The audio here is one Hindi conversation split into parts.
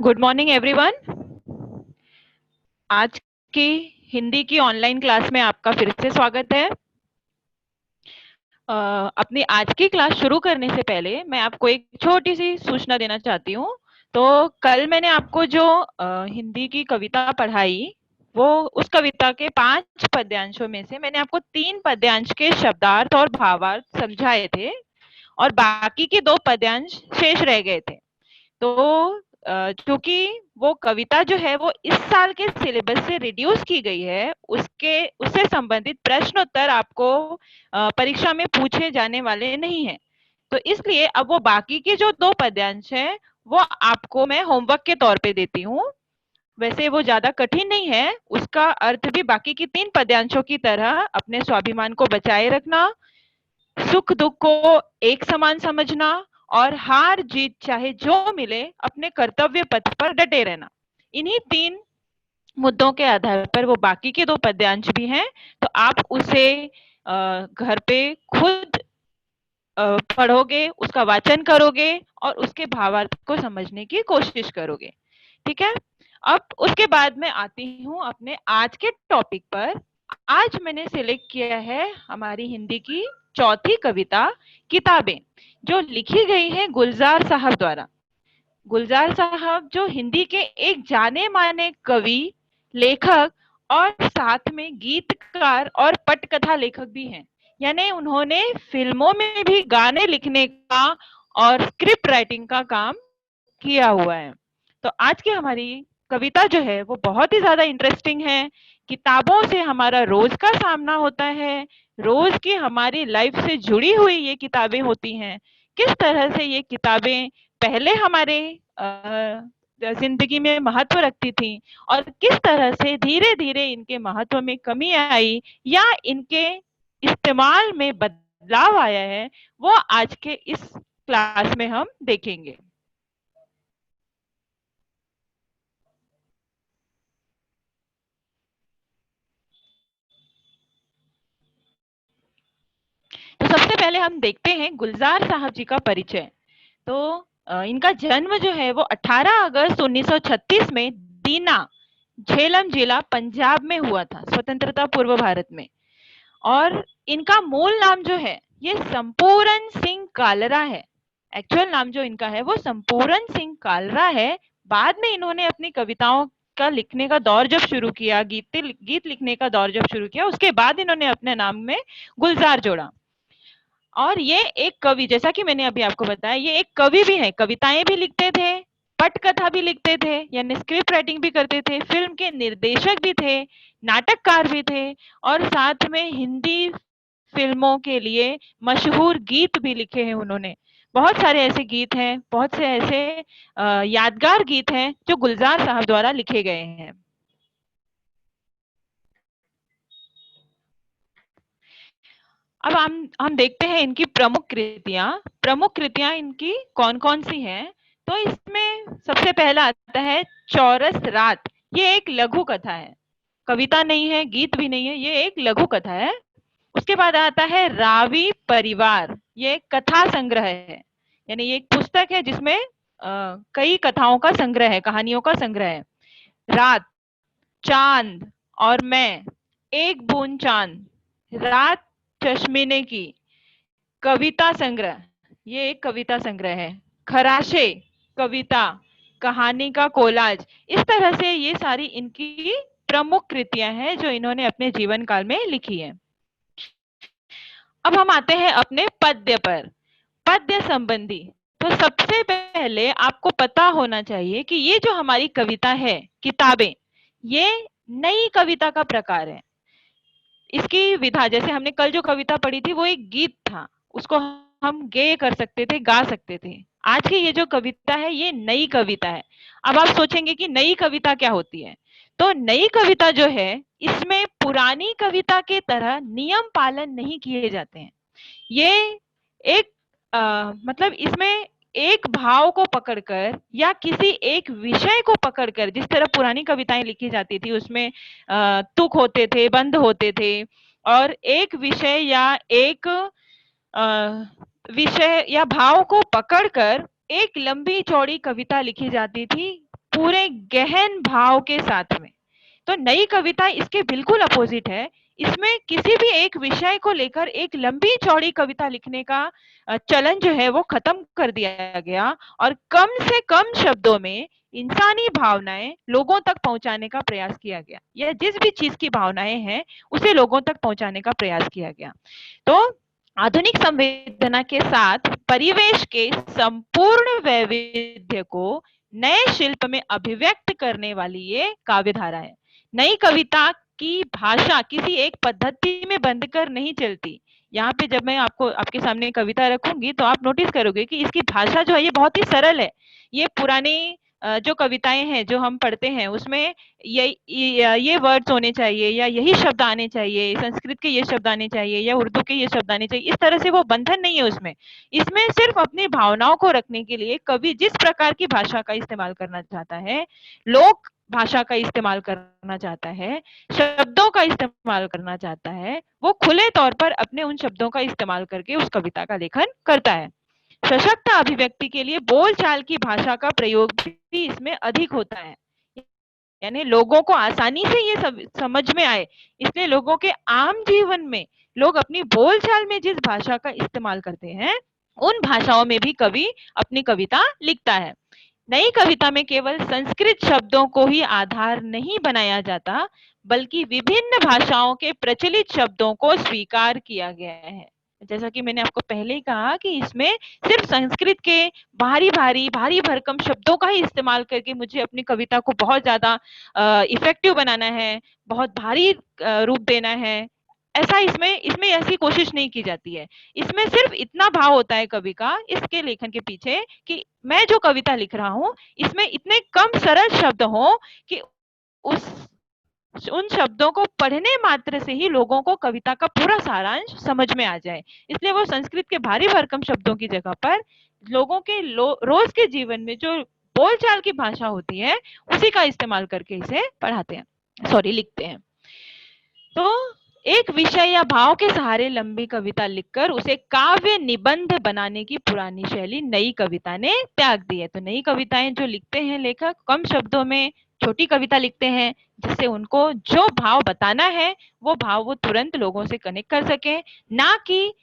Good morning everyone. आज की हिंदी की ऑनलाइन क्लास में आपका फिर से स्वागत है। अपनी आज की क्लास शुरू करने से पहले मैं आपको एक छोटी सी सूचना देना चाहती हूँ। तो कल मैंने आपको जो हिंदी की कविता पढ़ाई, वो उस कविता के 5 पद्यांशों में से मैंने आपको 3 पद्यांश के शब्दार्थ और भावार्थ समझाए थे और बाकी के 2 पद्यांश शेष रह गए थे। तो चूंकि वो कविता जो है वो इस साल के सिलेबस से रिड्यूस की गई है, उससे संबंधित प्रश्न उत्तर आपको परीक्षा में पूछे जाने वाले नहीं हैं। तो इसलिए अब वो बाकी के जो 2 पद्यांश हैं वो आपको मैं होमवर्क के तौर पे देती हूँ। वैसे वो ज्यादा कठिन नहीं है, उसका अर्थ भी बाकी की 3 पद्यांशों की तरह अपने स्वाभिमान को बचाए रखना, सुख दुख को एक समान समझना और हार जीत चाहे जो मिले अपने कर्तव्य पथ पर डटे रहना। इन्हीं 3 मुद्दों के आधार पर वो बाकी के 2 पद्यांश भी हैं। तो आप उसे घर पे खुद पढ़ोगे, उसका वाचन करोगे और उसके भावार्थ को समझने की कोशिश करोगे। ठीक है। अब उसके बाद मैं आती हूँ अपने आज के टॉपिक पर। आज मैंने सिलेक्ट किया है हमारी हिंदी की चौथी कविता किताबें, जो लिखी गई है गुलजार साहब द्वारा। गुलजार साहब जो हिंदी के एक जाने माने कवि, लेखक और साथ में गीतकार और पटकथा लेखक भी हैं। यानी उन्होंने फिल्मों में भी गाने लिखने का और स्क्रिप्ट राइटिंग का काम किया हुआ है। तो आज की हमारी कविता जो है वो बहुत ही ज्यादा इंटरेस्टिंग है। किताबों से हमारा रोज का सामना होता है, रोज की हमारी लाइफ से जुड़ी हुई ये किताबें होती हैं। किस तरह से ये किताबें पहले हमारे जिंदगी में महत्व रखती थी और किस तरह से धीरे धीरे इनके महत्व में कमी आई या इनके इस्तेमाल में बदलाव आया है, वो आज के इस क्लास में हम देखेंगे। तो सबसे पहले हम देखते हैं गुलजार साहब जी का परिचय। तो इनका जन्म जो है वो 18 अगस्त 1936 में दीना, झेलम जिला, पंजाब में हुआ था, स्वतंत्रता पूर्व भारत में। और इनका मूल नाम जो है ये संपूरन सिंह कालरा है। एक्चुअल नाम जो इनका है वो संपूरन सिंह कालरा है। बाद में इन्होंने अपनी कविताओं का लिखने का दौर जब शुरू किया, गीत लिखने का दौर जब शुरू किया, उसके बाद इन्होंने अपने नाम में गुलजार जोड़ा। और ये एक कवि, जैसा कि मैंने अभी आपको बताया, ये एक कवि भी है, कविताएं भी लिखते थे, पटकथा भी लिखते थे, यानी स्क्रिप्ट राइटिंग भी करते थे, फिल्म के निर्देशक भी थे, नाटककार भी थे और साथ में हिंदी फिल्मों के लिए मशहूर गीत भी लिखे हैं उन्होंने। बहुत सारे ऐसे गीत हैं, बहुत से ऐसे यादगार गीत हैं जो गुलजार साहब द्वारा लिखे गए हैं। अब हम देखते हैं इनकी प्रमुख कृतियां। प्रमुख कृतियां इनकी कौन कौन सी हैं। तो इसमें सबसे पहला आता है चौरस रात। ये एक लघु कथा है, कविता नहीं है, गीत भी नहीं है, ये एक लघु कथा है। उसके बाद आता है रावी परिवार। ये एक कथा संग्रह है, यानी ये एक पुस्तक है जिसमें कई कथाओं का संग्रह है, कहानियों का संग्रह है। रात, चांद और मैं, एक बूंद चांद, रात चश्मिने की, कविता संग्रह, ये एक कविता संग्रह है। खराशे, कविता, कहानी का कोलाज। इस तरह से ये सारी इनकी प्रमुख कृतियां हैं जो इन्होंने अपने जीवन काल में लिखी है। अब हम आते हैं अपने पद्य पर, पद्य संबंधी। तो सबसे पहले आपको पता होना चाहिए कि ये जो हमारी कविता है, किताबें, ये नई कविता का प्रकार है। इसकी विधा, जैसे हमने कल जो कविता पढ़ी थी वो एक गीत था, उसको हम गेय कर सकते थे, गा सकते थे। आज की ये जो कविता है ये नई कविता है। अब आप सोचेंगे कि नई कविता क्या होती है। तो नई कविता जो है इसमें पुरानी कविता के तरह नियम पालन नहीं किए जाते हैं। ये एक मतलब इसमें एक भाव को पकड़कर या किसी एक विषय को पकड़कर, जिस तरह पुरानी कविताएं लिखी जाती थी उसमें तुक होते थे, बंध होते थे और एक विषय या एक विषय या भाव को पकड़कर एक लंबी चौड़ी कविता लिखी जाती थी पूरे गहन भाव के साथ में। तो नई कविता इसके बिल्कुल अपोजिट है। इसमें किसी भी एक विषय को लेकर एक लंबी चौड़ी कविता लिखने का चलन जो है वो खत्म कर दिया गया और कम से कम शब्दों में इंसानी भावनाएं लोगों तक पहुंचाने का प्रयास किया गया, या जिस भी चीज की भावनाएं हैं उसे लोगों तक पहुंचाने का प्रयास किया गया। तो आधुनिक संवेदना के साथ परिवेश के संपूर्ण वैविध्य को नए शिल्प में अभिव्यक्त करने वाली ये काव्यधारा है। नई कविता की भाषा किसी एक पद्धति में बंधकर नहीं चलती। यहाँ पे जब मैं आपको आपके सामने कविता रखूंगी तो आप नोटिस करोगे कि इसकी भाषा जो है ये बहुत ही सरल है। ये पुरानी जो कविताएं हैं जो हम पढ़ते हैं उसमें ये वर्ड्स होने चाहिए या यही शब्द आने चाहिए, संस्कृत के ये शब्द आने चाहिए या उर्दू के ये शब्द आने चाहिए, इस तरह से वो बंधन नहीं है उसमें। इसमें सिर्फ अपनी भावनाओं को रखने के लिए कवि जिस प्रकार की भाषा का इस्तेमाल करना चाहता है, लोक भाषा का इस्तेमाल करना चाहता है, शब्दों का इस्तेमाल करना चाहता है, वो खुले तौर पर अपने उन शब्दों का इस्तेमाल करके उस कविता का लेखन करता है। सशक्त अभिव्यक्ति के लिए बोलचाल की भाषा का प्रयोग भी इसमें अधिक होता है, यानी लोगों को आसानी से ये समझ में आए, इसलिए लोगों के आम जीवन में लोग अपनी बोलचाल में जिस भाषा का इस्तेमाल करते हैं उन भाषाओं में भी कवि अपनी कविता लिखता है। नई कविता में केवल संस्कृत शब्दों को ही आधार नहीं बनाया जाता, बल्कि विभिन्न भाषाओं के प्रचलित शब्दों को स्वीकार किया गया है। जैसा कि मैंने आपको पहले ही कहा कि इसमें सिर्फ संस्कृत के भारी भरकम शब्दों का ही इस्तेमाल करके मुझे अपनी कविता को बहुत ज्यादा इफेक्टिव बनाना है, बहुत भारी रूप देना है, ऐसा इसमें इसमें ऐसी कोशिश नहीं की जाती है। इसमें सिर्फ इतना भाव होता है कवि का इसके लेखन के पीछे कि मैं जो कविता लिख रहा हूँ इसमें इतने कम सरल शब्द हों कि उन शब्दों को पढ़ने मात्र से ही लोगों को कविता का पूरा सारांश समझ में आ जाए। इसलिए वो संस्कृत के भारी भरकम शब्दों की जगह पर लोगों के रोज के जीवन में जो बोलचाल की भाषा होती है उसी का इस्तेमाल करके इसे पढ़ाते हैं, लिखते हैं। तो एक विषय या भाव के सहारे लंबी कविता लिखकर उसे काव्य निबंध बनाने की पुरानी शैली नई कविता ने त्याग दी है। तो नई कविताएं जो लिखते हैं लेखक कम शब्दों में छोटी कविता लिखते हैं जिससे उनको जो भाव बताना है वो भाव वो तुरंत लोगों से कनेक्ट कर सके, ना कि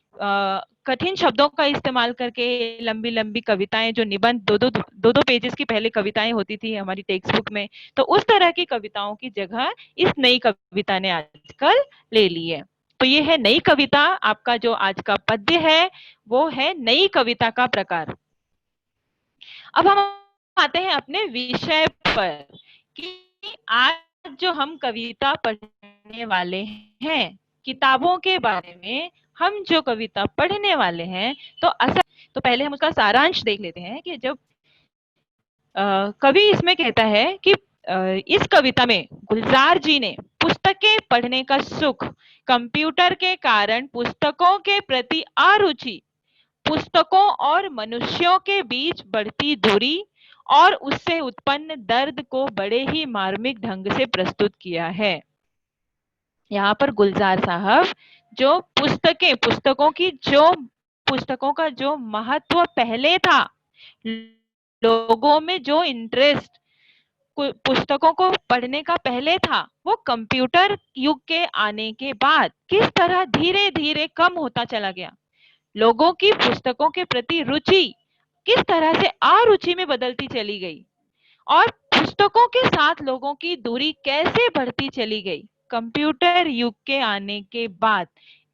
कठिन शब्दों का इस्तेमाल करके लंबी लंबी कविताएं जो निबंध दो पेजेस की पहले कविताएं होती थी हमारी टेक्स्ट बुक में, तो उस तरह की कविताओं की जगह इस नई कविता ने आजकल ले ली है। तो ये है नई कविता। आपका जो आज का पद्य है वो है नई कविता का प्रकार। अब हम आते हैं अपने विषय पर कि आज जो हम कविता पढ़ने वाले हैं, किताबों के बारे में हम जो कविता पढ़ने वाले हैं, तो पहले हम उसका सारांश देख लेते हैं कि जब कवि इसमें कहता है कि इस कविता में गुलजार जी ने पुस्तकें पढ़ने का सुख, कंप्यूटर के कारण पुस्तकों के प्रति अरुचि, पुस्तकों और मनुष्यों के बीच बढ़ती दूरी और उससे उत्पन्न दर्द को बड़े ही मार्मिक ढंग से प्रस्तुत किया है। यहाँ पर गुलजार साहब जो पुस्तकों का जो महत्व पहले था, लोगों में जो इंटरेस्ट पुस्तकों को पढ़ने का पहले था, वो कंप्यूटर युग के आने के बाद किस तरह धीरे धीरे कम होता चला गया। लोगों की पुस्तकों के प्रति रुचि किस तरह से अरुचि में बदलती चली गई और पुस्तकों के साथ लोगों की दूरी कैसे बढ़ती चली गई कंप्यूटर युग के आने के बाद,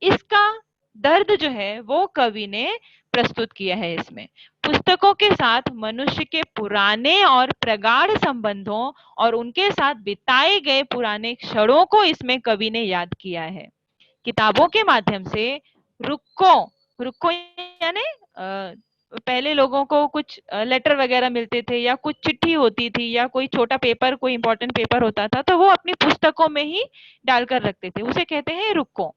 इसका दर्द जो है वो कवि ने प्रस्तुत किया है। इसमें पुस्तकों के साथ मनुष्य के पुराने और प्रगाढ़ संबंधों और उनके साथ बिताए गए पुराने क्षणों को इसमें कवि ने याद किया है। किताबों के माध्यम से रुक्कों यानी पहले लोगों को कुछ लेटर वगैरह मिलते थे या कुछ चिट्ठी होती थी या कोई छोटा पेपर, कोई इंपॉर्टेंट पेपर होता था तो वो अपनी पुस्तकों में ही डालकर रखते थे, उसे कहते हैं रुक्कों।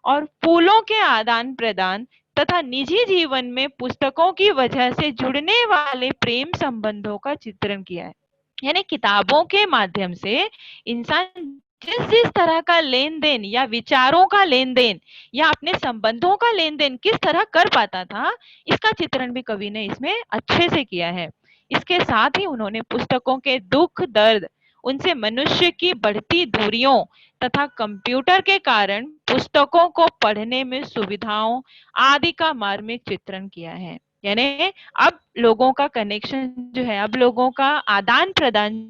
और फूलों के आदान प्रदान तथा निजी जीवन में पुस्तकों की वजह से जुड़ने वाले प्रेम संबंधों का चित्रण किया है। यानी किताबों के माध्यम से इंसान जिस तरह का लेन देन या विचारों का लेन देन या अपने संबंधों का लेन देन किस तरह कर पाता था, इसका चित्रण भी कवि ने इसमें अच्छे से किया है। इसके साथ ही उन्होंने पुस्तकों के दुख दर्द, उनसे मनुष्य की बढ़ती दूरियों तथा कंप्यूटर के कारण पुस्तकों को पढ़ने में सुविधाओं आदि का मार्मिक चित्रण किया है। यानी अब लोगों का कनेक्शन जो है, अब लोगों का आदान प्रदान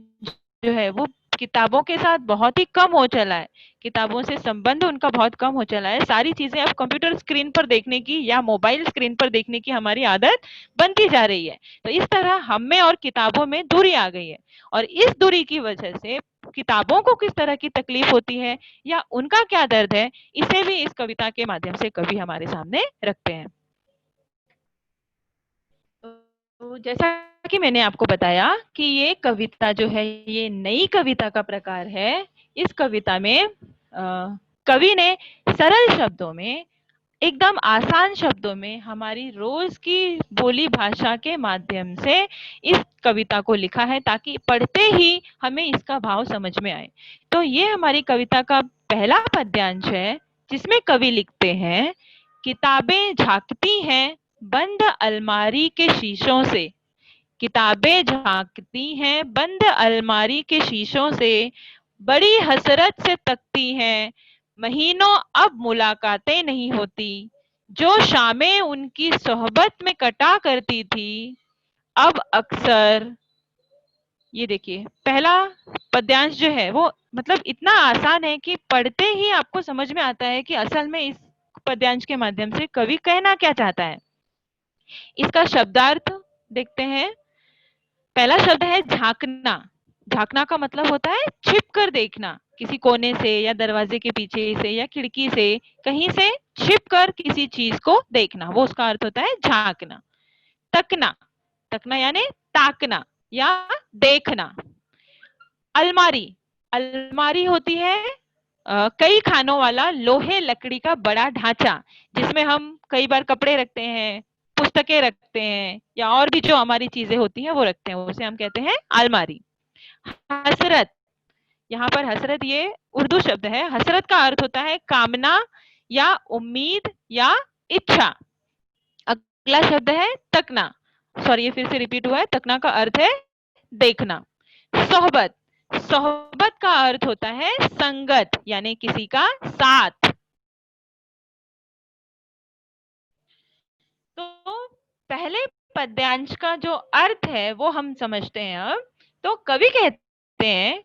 जो है वो किताबों के साथ बहुत ही कम हो चला है। किताबों से संबंध उनका बहुत कम हो चला है। सारी चीजें अब कंप्यूटर स्क्रीन पर देखने की या मोबाइल स्क्रीन पर देखने की हमारी आदत बनती जा रही है। तो इस तरह हम में और किताबों में दूरी आ गई है, और इस दूरी की वजह से किताबों को किस तरह की तकलीफ होती है या उनका क्या दर्द है, इसे भी इस कविता के माध्यम से कवि हमारे सामने रखते हैं। तो जैसा कि मैंने आपको बताया कि ये कविता जो है ये नई कविता का प्रकार है। इस कविता में कवि ने सरल शब्दों में, एकदम आसान शब्दों में, हमारी रोज की बोली भाषा के माध्यम से इस कविता को लिखा है, ताकि पढ़ते ही हमें इसका भाव समझ में आए। तो ये हमारी कविता का पहला पद्यांश है, जिसमें कवि लिखते हैं, किताबें झांकती हैं बंद अलमारी के शीशों से। किताबें झांकती हैं बंद अलमारी के शीशों से, बड़ी हसरत से तकती हैं, महीनों अब मुलाकातें नहीं होती। जो शामें उनकी सोहबत में कटा करती थी, अब अक्सर। ये देखिए, पहला पद्यांश जो है वो मतलब इतना आसान है कि पढ़ते ही आपको समझ में आता है कि असल में इस पद्यांश के माध्यम से कवि कहना क्या चाहता है। इसका शब्दार्थ देखते हैं। पहला शब्द है झांकना। झांकना का मतलब होता है छिप कर देखना, किसी कोने से या दरवाजे के पीछे से या खिड़की से कहीं से छिप कर किसी चीज को देखना, वो उसका अर्थ होता है झांकना। तकना, तकना यानी ताकना या देखना। अलमारी, अलमारी होती है कई खानों वाला लोहे लकड़ी का बड़ा ढांचा, जिसमें हम कई बार कपड़े रखते हैं, पुस्तकें रखते हैं, या और भी जो हमारी चीजें होती हैं वो रखते हैं, उसे हम कहते हैं अलमारी। हसरत, यहाँ पर हसरत ये उर्दू शब्द है। हसरत का अर्थ होता है कामना या उम्मीद या इच्छा। अगला शब्द है तकना, सॉरी ये फिर से रिपीट हुआ है। तकना का अर्थ है देखना। सोहबत, सोहबत का अर्थ होता है संगत, यानी किसी का साथ। तो पहले पद्यांश का जो अर्थ है वो हम समझते हैं अब। तो कवि कहते हैं,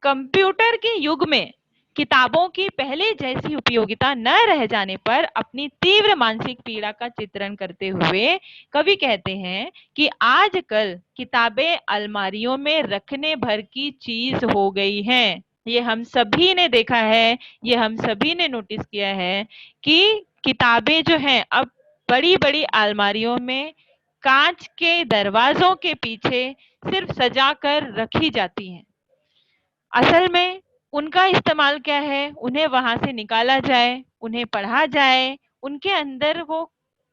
कंप्यूटर के युग में किताबों की पहले जैसी उपयोगिता न रह जाने पर अपनी तीव्र मानसिक पीड़ा का चित्रण करते हुए कवि कहते हैं कि आजकल किताबें अलमारियों में रखने भर की चीज हो गई हैं। ये हम सभी ने देखा है, ये हम सभी ने नोटिस किया है कि किताबें जो हैं अब बड़ी बड़ी अलमारियों में कांच के दरवाजों के पीछे सिर्फ सजा कर रखी जाती हैं। असल में उनका इस्तेमाल क्या है, उन्हें वहां से निकाला जाए, उन्हें पढ़ा जाए, उनके अंदर वो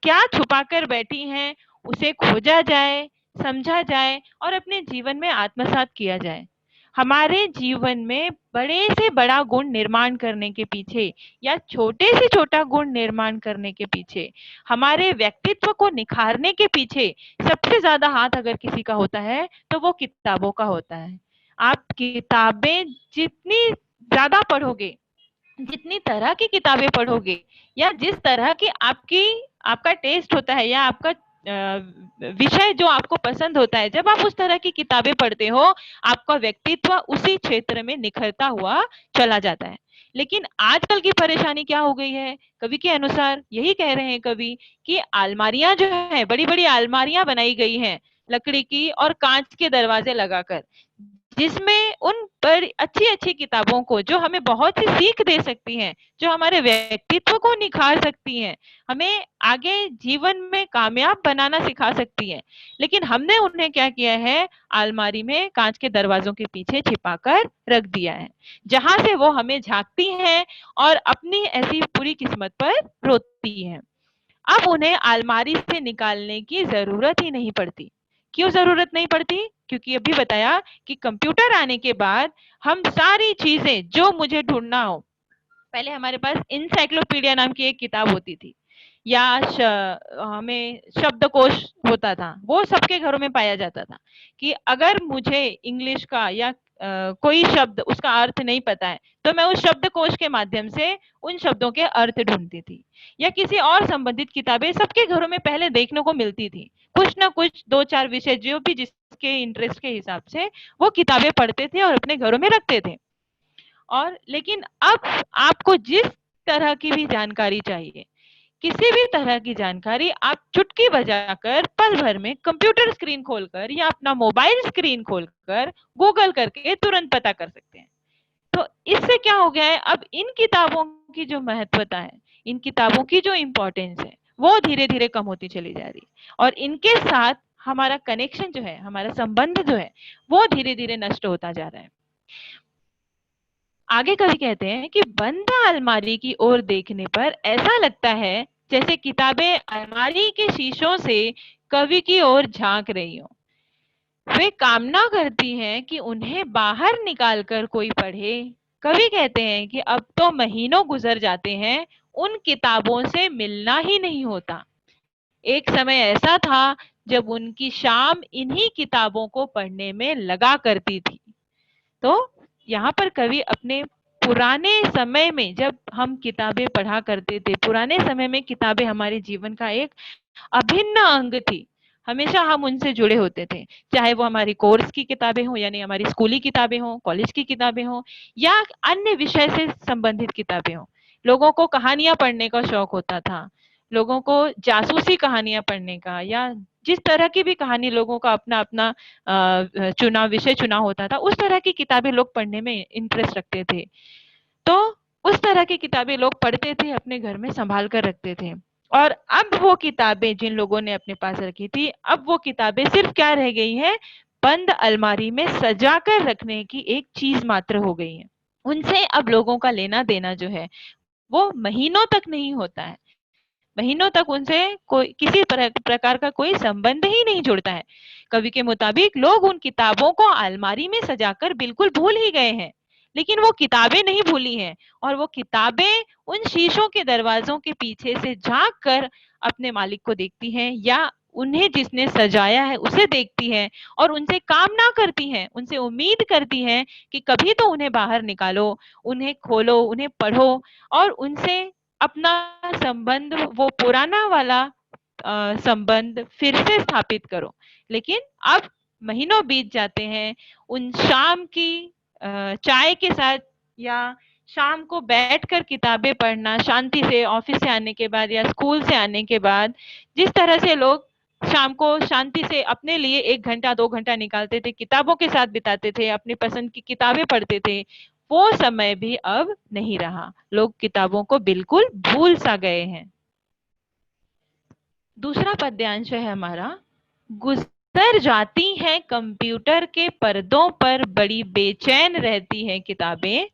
क्या छुपा कर बैठी हैं उसे खोजा जाए, समझा जाए और अपने जीवन में आत्मसात किया जाए। हमारे जीवन में बड़े से बड़ा गुण निर्माण करने के पीछे या छोटे से छोटा गुण निर्माण करने के पीछे, हमारे व्यक्तित्व को निखारने के पीछे सबसे ज्यादा हाथ अगर किसी का होता है तो वो किताबों का होता है। आप किताबें जितनी ज्यादा पढ़ोगे, जितनी तरह की किताबें पढ़ोगे, या जिस तरह की आपका टेस्ट होता है या आपका विषय जो आपको पसंद होता है, जब आप उस तरह की किताबें पढ़ते हो, आपका व्यक्तित्व उसी क्षेत्र में निखरता हुआ चला जाता है। लेकिन आजकल की परेशानी क्या हो गई है, कवि के अनुसार यही कह रहे हैं कवि कि अलमारियां जो है, बड़ी बड़ी अलमारियां बनाई गई हैं लकड़ी की और कांच के दरवाजे लगाकर, जिसमें उन पर अच्छी अच्छी किताबों को, जो हमें बहुत सी सीख दे सकती हैं, जो हमारे व्यक्तित्व को निखार सकती हैं, हमें आगे जीवन में कामयाब बनाना सिखा सकती हैं, लेकिन हमने उन्हें क्या किया है, अलमारी में कांच के दरवाजों के पीछे छिपाकर रख दिया है, जहां से वो हमें झांकती हैं और अपनी ऐसी पूरी किस्मत पर रोती हैं। अब उन्हें अलमारी से निकालने की जरूरत ही नहीं पड़ती। क्यों जरूरत नहीं पड़ती? क्योंकि अभी बताया कि कंप्यूटर आने के बाद हम सारी चीजें जो मुझे ढूंढना हो, पहले हमारे पास इंसाइक्लोपीडिया नाम की एक किताब होती थी, या हमें शब्दकोश होता था, वो सबके घरों में पाया जाता था कि अगर मुझे इंग्लिश का या कोई शब्द उसका अर्थ नहीं पता है तो मैं उस शब्दकोश के माध्यम से उन शब्दों के अर्थ ढूंढती थी। या किसी और संबंधित किताबें सबके घरों में पहले देखने को मिलती थी, कुछ ना कुछ 2-4 विषय जो भी जिसके इंटरेस्ट के हिसाब से वो किताबें पढ़ते थे और अपने घरों में रखते थे। और लेकिन अब आपको जिस तरह की भी जानकारी चाहिए, किसी भी तरह की जानकारी आप चुटकी बजाकर पल भर में कंप्यूटर स्क्रीन खोलकर या अपना मोबाइल स्क्रीन खोलकर गूगल करके तुरंत पता कर सकते हैं। तो इससे क्या हो गया है, अब इन किताबों की जो महत्वता है, इन किताबों की जो इम्पोर्टेंस है, वो धीरे-धीरे कम होती चली जा रही है और इनके साथ हमारा कनेक्शन जो है, हमारा संबंध जो है, वो धीरे-धीरे नष्ट होता जा रहा है। आगे कवि कहते हैं कि बंद अलमारी की ओर देखने पर ऐसा लगता है जैसे किताबें अलमारी के शीशों से कवि की ओर झांक रही हो। वे कामना करती हैं कि उन्हें बाहर निकालकर कोई पढ़े। कवि कहते हैं कि अब तो महीनों गुजर जाते हैं, उन किताबों से मिलना ही नहीं होता। एक समय ऐसा था जब उनकी शाम इन्हीं किताबों को पढ़ने में लगा करती थी। तो यहाँ पर कवि अपने पुराने समय में जब हम किताबें पढ़ा करते थे, पुराने समय में किताबें हमारे जीवन का एक अभिन्न अंग थी। हमेशा हम उनसे जुड़े होते थे, चाहे वो हमारी कोर्स की किताबें हों, यानी हमारी स्कूली किताबें हों, कॉलेज की किताबें हों या अन्य विषय से संबंधित किताबें हों। लोगों को कहानियां पढ़ने का शौक होता था, लोगों को जासूसी कहानियां पढ़ने का या जिस तरह की भी कहानी लोगों का अपना अपना चुनाव विषय चुना होता था, उस तरह की किताबें लोग पढ़ने में इंटरेस्ट रखते थे। तो उस तरह की किताबें लोग पढ़ते थे, अपने घर में संभाल कर रखते थे। और अब वो किताबें जिन लोगों ने अपने पास रखी थी, अब वो किताबें सिर्फ क्या रह गई हैं, बंद अलमारी में सजा कर रखने की एक चीज मात्र हो गई है। उनसे अब लोगों का लेना देना जो है वो महीनों तक नहीं होता है, महीनों तक उनसे कोई किसी प्रकार का कोई संबंध ही नहीं जुड़ता है। कवि के मुताबिक लोग उन किताबों को अलमारी में सजाकर बिल्कुल भूल ही गए हैं, लेकिन वो किताबें नहीं भूली हैं और वो किताबें उन शीशों के दरवाजों के पीछे से झांक कर अपने मालिक को देखती हैं या उन्हें जिसने सजाया है उसे देखती हैं और उनसे कामना करती हैं, उनसे उम्मीद करती हैं कि कभी तो उन्हें बाहर निकालो, उन्हें खोलो, उन्हें पढ़ो और उनसे अपना संबंध, वो पुराना वाला संबंध फिर से स्थापित करो। लेकिन अब महीनों बीत जाते हैं, उन शाम की चाय के साथ या शाम को बैठकर किताबें पढ़ना, शांति से ऑफिस से आने के बाद या स्कूल से आने के बाद जिस तरह से लोग शाम को शांति से अपने लिए 1 घंटा 2 घंटा निकालते थे, किताबों के साथ बिताते थे, अपनी पसंद की किताबें पढ़ते थे, वो समय भी अब नहीं रहा। लोग किताबों को बिल्कुल भूल सा गए हैं। दूसरा पद्यांश है हमारा, गुजर जाती हैं कंप्यूटर के पर्दों पर बड़ी बेचैन रहती हैं किताबें।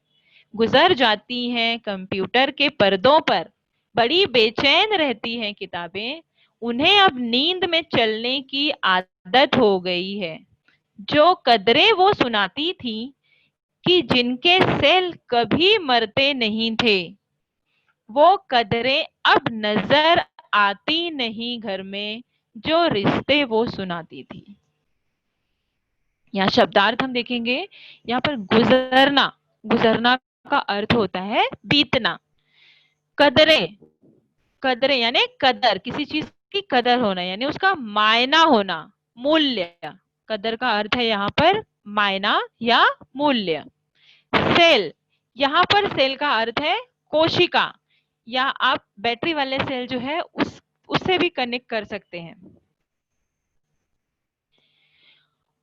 गुजर जाती हैं कंप्यूटर के पर्दों पर बड़ी बेचैन रहती हैं किताबें। उन्हें अब नींद में चलने की आदत हो गई है। जो कदरें वो सुनाती थी कि जिनके सेल कभी मरते नहीं थे, वो कदरें अब नजर आती नहीं घर में, जो रिश्ते वो सुनाती थी। यहाँ शब्दार्थ हम देखेंगे, यहाँ पर गुजरना, गुजरना का अर्थ होता है बीतना। कदरें, कदरें यानी कदर, किसी चीज की कदर होना यानी उसका मायना होना, मूल्य। कदर का अर्थ है यहाँ पर मायना या मूल्य। सेल, यहाँ पर सेल का अर्थ है कोशिका या आप बैटरी वाले सेल जो है उससे भी कनेक्ट कर सकते हैं।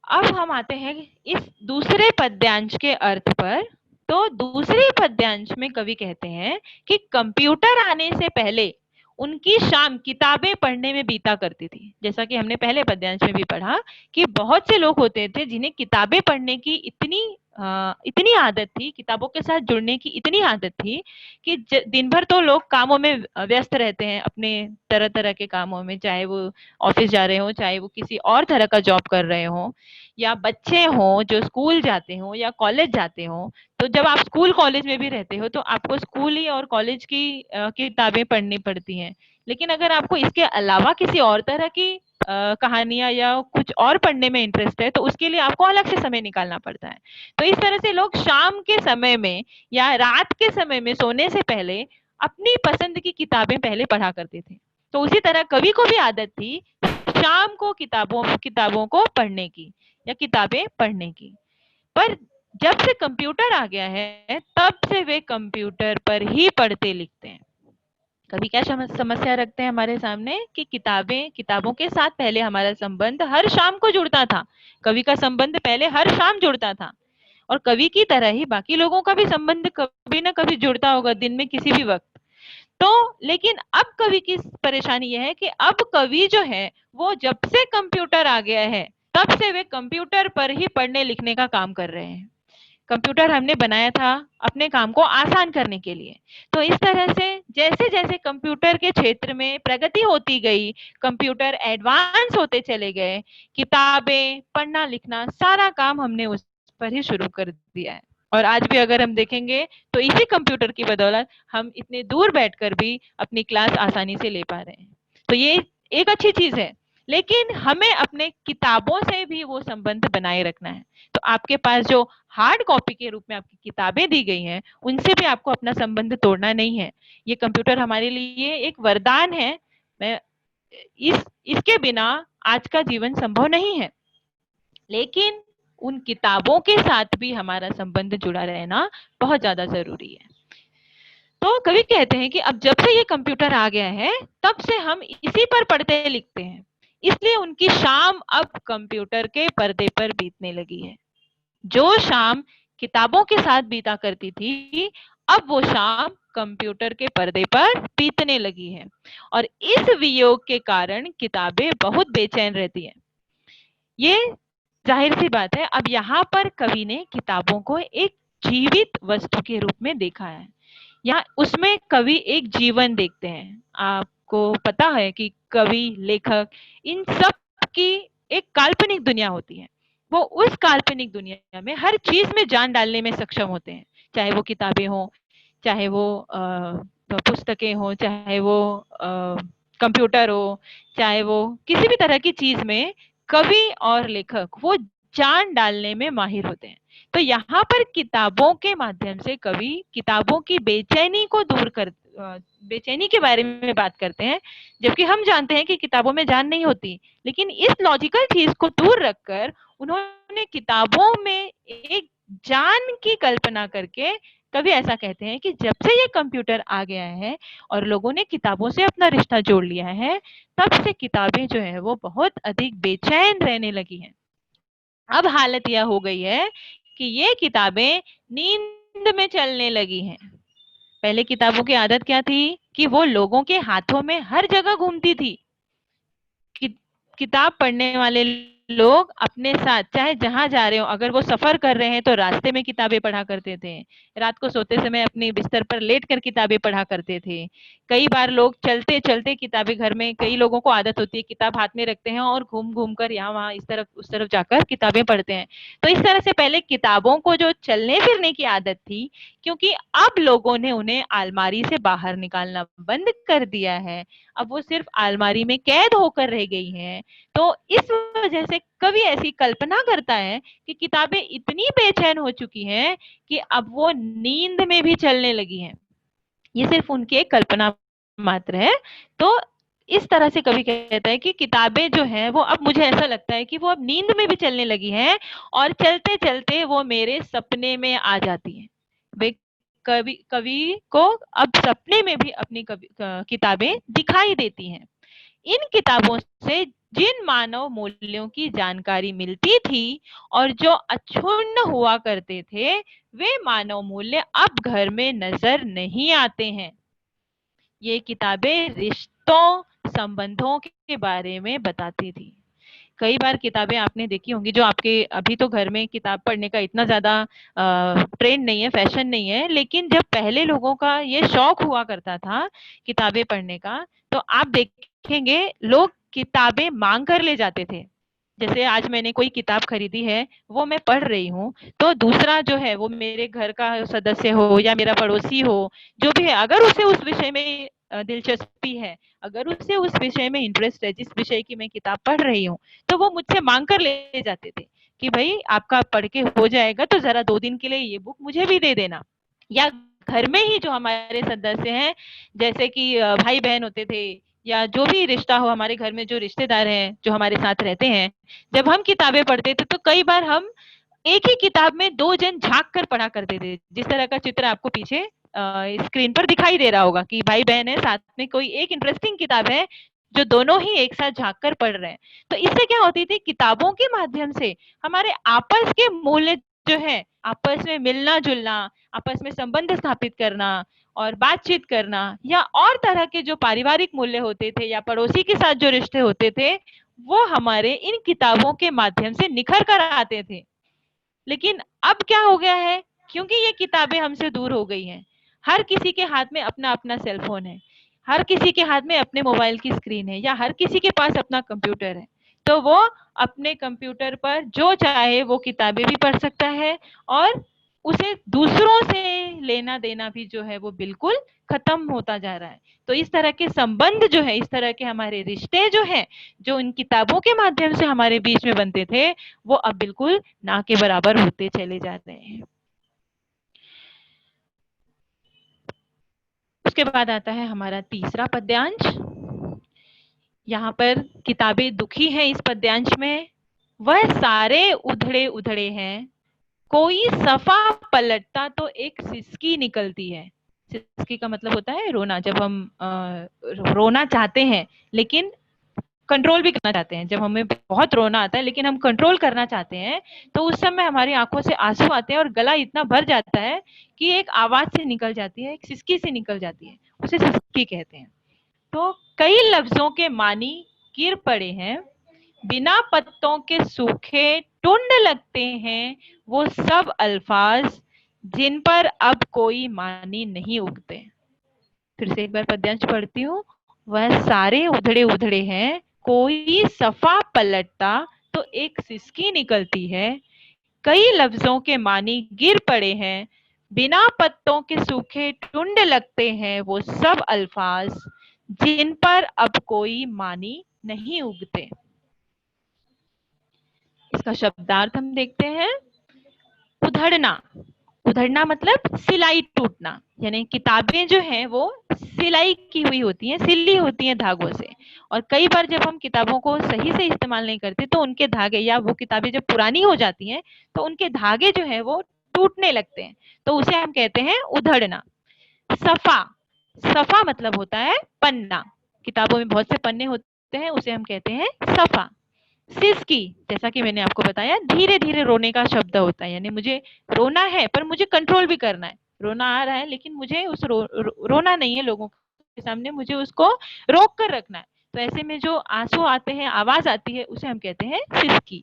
अब हम आते हैं इस दूसरे पद्यांश के अर्थ पर। तो दूसरे पद्यांश में कवि कहते हैं कि कंप्यूटर आने से पहले उनकी शाम किताबें पढ़ने में बीता करती थी। जैसा कि हमने पहले पद्यांश में भी पढ़ा कि बहुत से लोग होते थे जिन्हें किताबें पढ़ने की इतनी आदत थी, किताबों के साथ जुड़ने की इतनी आदत थी कि दिन भर तो लोग कामों में व्यस्त रहते हैं, अपने तरह तरह के कामों में, चाहे वो ऑफिस जा रहे हो, चाहे वो किसी और तरह का जॉब कर रहे हो या बच्चे हों जो स्कूल जाते हो या कॉलेज जाते हो। तो जब आप स्कूल कॉलेज में भी रहते हो तो आपको स्कूल ही और कॉलेज की किताबें पढ़नी पड़ती हैं। लेकिन अगर आपको इसके अलावा किसी और तरह की कहानियां या कुछ और पढ़ने में इंटरेस्ट है तो उसके लिए आपको अलग से समय निकालना पड़ता है। तो इस तरह से लोग शाम के समय में या रात के समय में सोने से पहले अपनी पसंद की किताबें पहले पढ़ा करते थे। तो उसी तरह कवि को भी आदत थी शाम को किताबों किताबों को पढ़ने की या किताबें पढ़ने की। पर जब से कंप्यूटर आ गया है तब से वे कंप्यूटर पर ही पढ़ते लिखते हैं। कभी क्या समस्या रखते हैं हमारे सामने कि किताबों के साथ पहले हमारा संबंध हर शाम को जुड़ता था। कवि का संबंध पहले हर शाम जुड़ता था और कवि की तरह ही बाकी लोगों का भी संबंध कभी ना कभी जुड़ता होगा दिन में किसी भी वक्त। तो लेकिन अब कवि की परेशानी यह है कि अब कवि जो है वो जब से कंप्यूटर आ गया है तब से वे कंप्यूटर पर ही पढ़ने लिखने का काम कर रहे हैं। कंप्यूटर हमने बनाया था अपने काम को आसान करने के लिए। तो इस तरह से जैसे जैसे कंप्यूटर के क्षेत्र में प्रगति होती गई, कंप्यूटर एडवांस होते चले गए, किताबें पढ़ना लिखना सारा काम हमने उस पर ही शुरू कर दिया है। और आज भी अगर हम देखेंगे तो इसी कंप्यूटर की बदौलत हम इतने दूर बैठकर भी अपनी क्लास आसानी से ले पा रहे हैं। तो ये एक अच्छी चीज है, लेकिन हमें अपने किताबों से भी वो संबंध बनाए रखना है। तो आपके पास जो हार्ड कॉपी के रूप में आपकी किताबें दी गई हैं उनसे भी आपको अपना संबंध तोड़ना नहीं है। ये कंप्यूटर हमारे लिए एक वरदान है। मैं इसके बिना आज का जीवन संभव नहीं है, लेकिन उन किताबों के साथ भी हमारा संबंध जुड़ा रहना बहुत ज्यादा जरूरी है। तो कवि कहते हैं कि अब जब से ये कंप्यूटर आ गया है तब से हम इसी पर पढ़ते लिखते हैं, इसलिए उनकी शाम अब कंप्यूटर के पर्दे पर बीतने लगी है। जो शाम किताबों के साथ बीता करती थी अब वो शाम कंप्यूटर के पर्दे पर बीतने लगी है और इस वियोग के कारण किताबें बहुत बेचैन रहती हैं। ये जाहिर सी बात है। अब यहाँ पर कवि ने किताबों को एक जीवित वस्तु के रूप में देखा है। यहाँ उसमें कवि एक जीवन देखते हैं। आपको पता है कि कवि लेखक इन सब की एक काल्पनिक दुनिया होती है। वो उस काल्पनिक दुनिया में हर चीज में जान डालने में सक्षम होते हैं, चाहे वो किताबें हो, चाहे वो पुस्तकें हो, चाहे वो कंप्यूटर हो, चाहे वो किसी भी तरह की चीज में कवि और लेखक वो जान डालने में माहिर होते हैं। तो यहाँ पर किताबों के माध्यम से कवि किताबों की बेचैनी को दूर कर बेचैनी के बारे में बात करते हैं, जबकि हम जानते हैं कि किताबों में जान नहीं होती। लेकिन इस लॉजिकल चीज को दूर रखकर उन्होंने किताबों में एक जान की कल्पना करके कवि ऐसा कहते हैं कि जब से ये कंप्यूटर आ गया है और लोगों ने किताबों से अपना रिश्ता जोड़ लिया है तब से किताबें जो है वो बहुत अधिक बेचैन रहने लगी हैं। अब हालत यह हो गई है कि ये किताबें नींद में चलने लगी हैं। पहले किताबों की आदत क्या थी कि वो लोगों के हाथों में हर जगह घूमती थी। किताब पढ़ने वाले लोग अपने साथ चाहे जहां जा रहे हो, अगर वो सफर कर रहे हैं तो रास्ते में किताबें पढ़ा करते थे, रात को सोते समय अपने बिस्तर पर लेट कर किताबें पढ़ा करते थे। कई बार लोग चलते चलते किताबें, घर में कई लोगों को आदत होती है किताब हाथ में रखते हैं और घूम घूम कर यहाँ वहां इस तरफ उस तरफ जाकर किताबें पढ़ते हैं। तो इस तरह से पहले किताबों को जो चलने फिरने की आदत थी, क्योंकि अब लोगों ने उन्हें अलमारी से बाहर निकालना बंद कर दिया है, अब वो सिर्फ अलमारी में कैद होकर रह गई हैं। तो इस वजह से कवि ऐसी कल्पना करता है कि किताबें इतनी बेचैन हो चुकी हैं कि अब वो नींद में भी चलने लगी हैं। ये सिर्फ उनकी एक कल्पना मात्र है। तो इस तरह से कवि कहता है कि किताबें जो हैं वो अब मुझे ऐसा लगता है कि वो अब नींद में भी चलने लगी हैं और चलते चलते वो मेरे सपने में आ जाती हैं। वे कवि को अब सपने में भी अपनी किताबें दिखाई देती हैं। इन किताबों से जिन मानव मूल्यों की जानकारी मिलती थी और जो अक्षुण्ण हुआ करते थे, वे मानव मूल्य अब घर में नजर नहीं आते हैं। ये किताबें रिश्तों, संबंधों के बारे में बताती थी। कई बार किताबें आपने देखी होंगी जो आपके, अभी तो घर में किताब पढ़ने का इतना ज्यादा ट्रेंड नहीं है, फैशन नहीं है, लेकिन जब पहले लोगों का ये शौक हुआ करता था किताबें पढ़ने का, तो आप देखेंगे लोग किताबें मांग कर ले जाते थे। जैसे आज मैंने कोई किताब खरीदी है, वो मैं पढ़ रही हूँ, तो दूसरा जो है वो मेरे घर का सदस्य हो या मेरा पड़ोसी हो, जो भी है, अगर उसे उस विषय में दिलचस्पी है, अगर उसे उस विषय में इंटरेस्ट है जिस विषय की मैं किताब पढ़ रही हूँ, तो वो मुझसे मांग कर ले जाते थे कि भाई आपका पढ़ के हो जाएगा तो जरा 2 दिन के लिए ये बुक मुझे भी दे देना। या घर में ही जो हमारे सदस्य हैं, जैसे कि भाई बहन होते थे या जो भी रिश्ता हो, हमारे घर में जो रिश्तेदार हैं जो हमारे साथ रहते हैं, जब हम किताबें पढ़ते थे तो कई बार हम एक ही किताब में 2 जन झाँक कर पढ़ा करते थे। जिस तरह का चित्र आपको पीछे स्क्रीन पर दिखाई दे रहा होगा कि भाई-बहन है, साथ में कोई एक इंटरेस्टिंग किताब है, जो दोनों ही एक साथ झाँक कर पढ़ रहे हैं। तो इससे क्या होती थी, किताबों के माध्यम से हमारे आपस के मूल्य जो है, आपस में मिलना-जुलना, आपस में संबंध स्थापित करना और बातचीत करना, या और तरह के जो पारिवारिक मूल्य होते थे या पड़ोसी के साथ जो रिश्ते होते थे, वो हमारे इन किताबों के माध्यम से निखर कर आते थे। लेकिन अब क्या हो गया है, क्योंकि ये किताबें हमसे दूर हो गई हैं, हर किसी के हाथ में अपना-अपना सेल फ़ोन है, हर किसी के हाथ में अपने मोबाइल की स्क्रीन है या हर किसी के पास अपना कंप्यूटर है। तो वो अपने कंप्यूटर पर जो चाहे वो किताबें भी पढ़ सकता है और उसे दूसरों से लेना-देना भी जो है वो बिल्कुल खत्म होता जा रहा है। तो इस तरह के संबंध जो है, इस तरह के हमारे रिश्ते जो हैं, जो इन किताबों के माध्यम से हमारे बीच में बनते थे, वो अब बिल्कुल ना के बराबर होते चले जा रहे हैं। उसके बाद आता है हमारा तीसरा पद्यांश। यहाँ पर किताबें दुखी हैं इस पद्यांश में। वह सारे उधड़े-उधड़े हैं, कोई सफ़ा पलटता तो एक सिसकी निकलती है। सिसकी का मतलब होता है रोना, जब हम रोना चाहते हैं लेकिन कंट्रोल भी करना चाहते हैं। जब हमें बहुत रोना आता है लेकिन हम कंट्रोल करना चाहते हैं, तो उस समय हमारी आँखों से आँसू आते हैं और गला इतना भर जाता है कि एक आवाज़ से निकल जाती है, एक सिसकी से निकल जाती है। उसे सिसकी कहते हैं। तो कई लफ्ज़ों के मानी गिर पड़े हैं, बिना पत्तों के सूखे टुंड लगते हैं वो सब अल्फाज, जिन पर अब कोई मानी नहीं उगते। फिर से एक बार पद्यांश पढ़ती हूँ। वह सारे उधड़े-उधड़े हैं, कोई सफ़ा पलटता तो एक सिसकी निकलती है। कई लफ्ज़ों के मानी गिर पड़े हैं, बिना पत्तों के सूखे टुंड लगते हैं वो सब अल्फाज, जिन पर अब कोई मानी नहीं उगते। इसका शब्दार्थ हम देखते हैं। उधड़ना, उधड़ना मतलब सिलाई टूटना, यानी किताबें जो हैं वो सिलाई की हुई होती हैं, सिली होती हैं धागों से, और कई बार जब हम किताबों को सही से इस्तेमाल नहीं करते तो उनके धागे, या वो किताबें जब पुरानी हो जाती हैं तो उनके धागे जो हैं वो टूटने लगते हैं, तो उसे हम कहते हैं उधड़ना। सफ़ा, सफ़ा मतलब होता है पन्ना, किताबों में बहुत से पन्ने होते हैं, उसे हम कहते हैं सफ़ा। सिसकी, जैसा कि मैंने आपको बताया, धीरे-धीरे रोने का शब्द होता है, यानी मुझे रोना है पर मुझे कंट्रोल भी करना है। रोना आ रहा है लेकिन मुझे उस रोना नहीं है लोगों के सामने, मुझे उसको रोक कर रखना है। तो ऐसे में जो आँसू आते हैं, आवाज़ आती है, उसे हम कहते हैं सिसकी।